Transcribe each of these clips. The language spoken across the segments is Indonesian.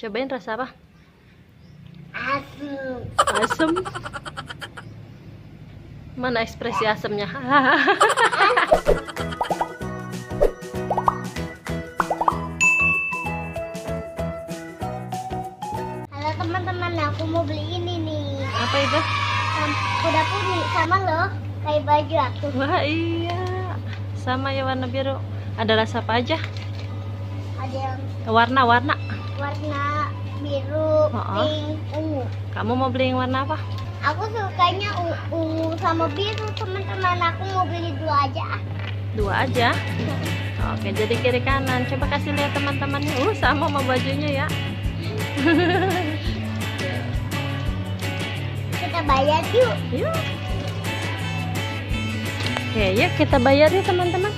Cobain rasa apa? Asem. Asem. Mana ekspresi asemnya? Halo teman-teman, aku mau beli ini nih. Apa itu? Kuda poni sama loh, kayak baju aku. Wah iya, sama ya warna biru. Ada rasa apa aja? Ada yang Warna-warna. warna biru, pink, ungu. Kamu mau beli yang warna apa? Aku sukanya ungu sama biru teman-teman. Aku mau beli dua aja. Dua aja. Oke, jadi kiri kanan. Coba kasih lihat teman-temannya. Sama bajunya ya. Kita bayar yuk. Yuk. Oke, yuk kita bayar yuk teman-teman.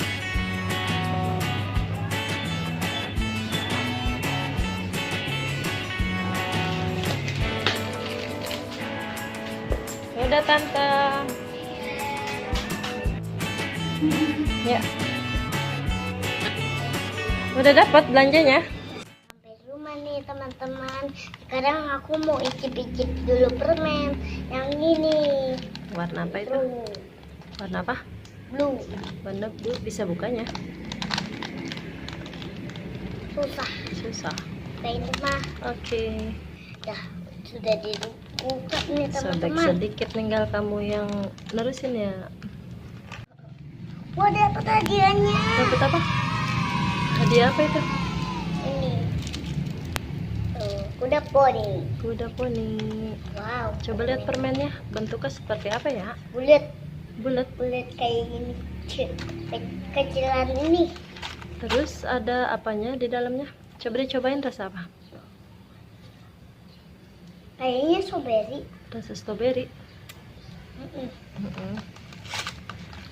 Udah tante. Ya. Udah dapat belanjanya? Sampai rumah nih teman-teman. Sekarang aku mau icip-icip dulu permen. Yang ini. Warna apa itu? Blue. Warna apa? Blue. Warna blue, bisa bukanya? Susah. Susah. Kayak ini mah. Oke. Dah sudah dibuka nih Sobek teman-teman. sedikit, tinggal kamu yang nerusin ya. Wah, dapat hadiahnya. Dapat apa? Hadiah apa itu? Ini. Tuh, kuda poni. Kuda poni. Wow. Coba lihat permennya, bentuknya seperti apa ya? Bulat. Bulat. Bulat kayak gini. Kecilan ini. Terus ada apanya di dalamnya? Coba dicobain rasa apa? Kayaknya strawberry. Rasa stroberi. Mm-mm.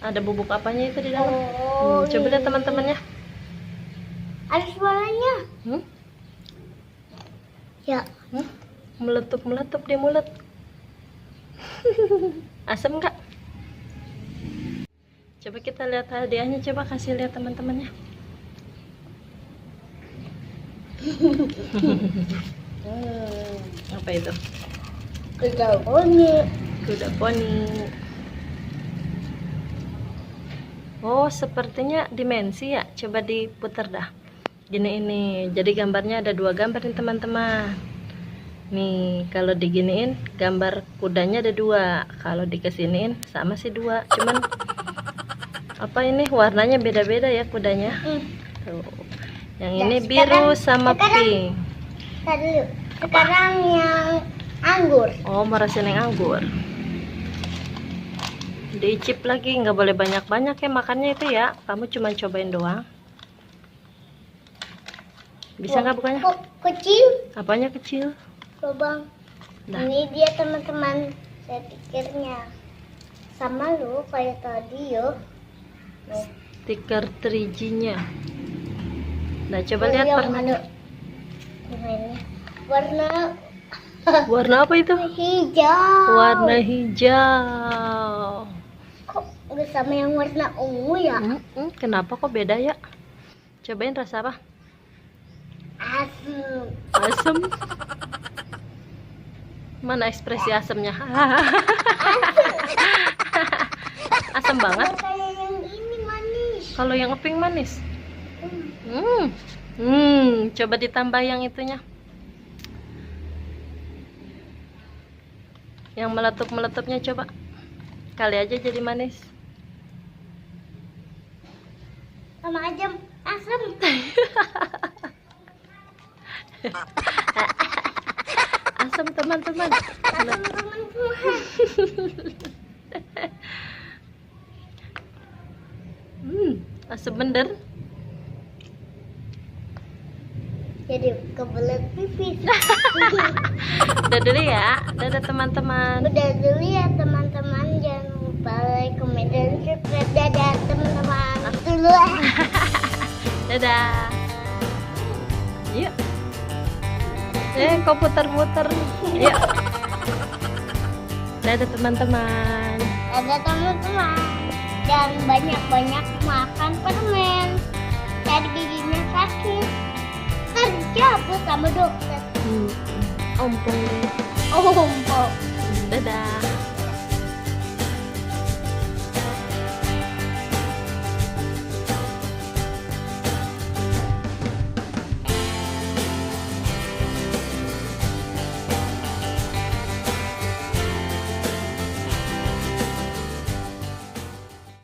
Ada bubuk apanya itu di dalam? Oh, Coba lihat teman-temannya. ada suaranya. Ya. Meletup-meletup di mulut. Asam nggak? Coba kita lihat hadiahnya, coba kasih lihat teman-temannya. Apa itu? Kuda poni. Kuda poni. Oh, sepertinya dimensi ya. Coba diputar dah. Gini ini. Jadi gambarnya ada dua gambar nih teman-teman. Nih, kalau diginiin gambar kudanya ada dua. Kalau dikesiniin sama sih dua. Cuman apa ini warnanya beda-beda ya kudanya. Tuh. Yang Ya, ini biru sama sekarang- pink. Tadi dulu. Sekarang yang anggur. Oh, mau rasain yang anggur. Diicip lagi, nggak boleh banyak-banyak ya makannya itu ya. Kamu cuma cobain doang. Bisa nggak bukanya? Kok kecil? Apanya kecil? Lubang. Nah. Ini dia teman-teman. Saya pikirnya sama lo kayak tadi yo. Stiker 3G-nya. Nah, coba Oh, lihat yang warnanya. permennya. Warna Warna apa itu? hijau. Warna hijau. Kok nggak sama yang warna ungu ya? Kenapa kok beda ya? Cobain rasa apa? Asem. Asem. Mana ekspresi asemnya? Asem banget. Kayak yang ini manis. Kalau yang pink manis. Coba ditambah yang itunya. Yang meletup-meletupnya coba. Kali aja jadi manis. Sama aja asem. Asam teman-teman. Asem teman-teman. Asam bener. Jadi kebelet pipis. Udah dulu ya. Dadah teman-teman. Udah dulu ya teman-teman. Jangan lupa like, comment, dan subscribe. Dadah teman-teman. Dulu. Dadah. Yuk. Kok putar-putar. Yuk. Dadah teman-teman. Dadah teman-teman. Dan banyak-banyak makan permen. Biar giginya sakit. dicabut sama dokter. Ompong deh. Oh, Dadah.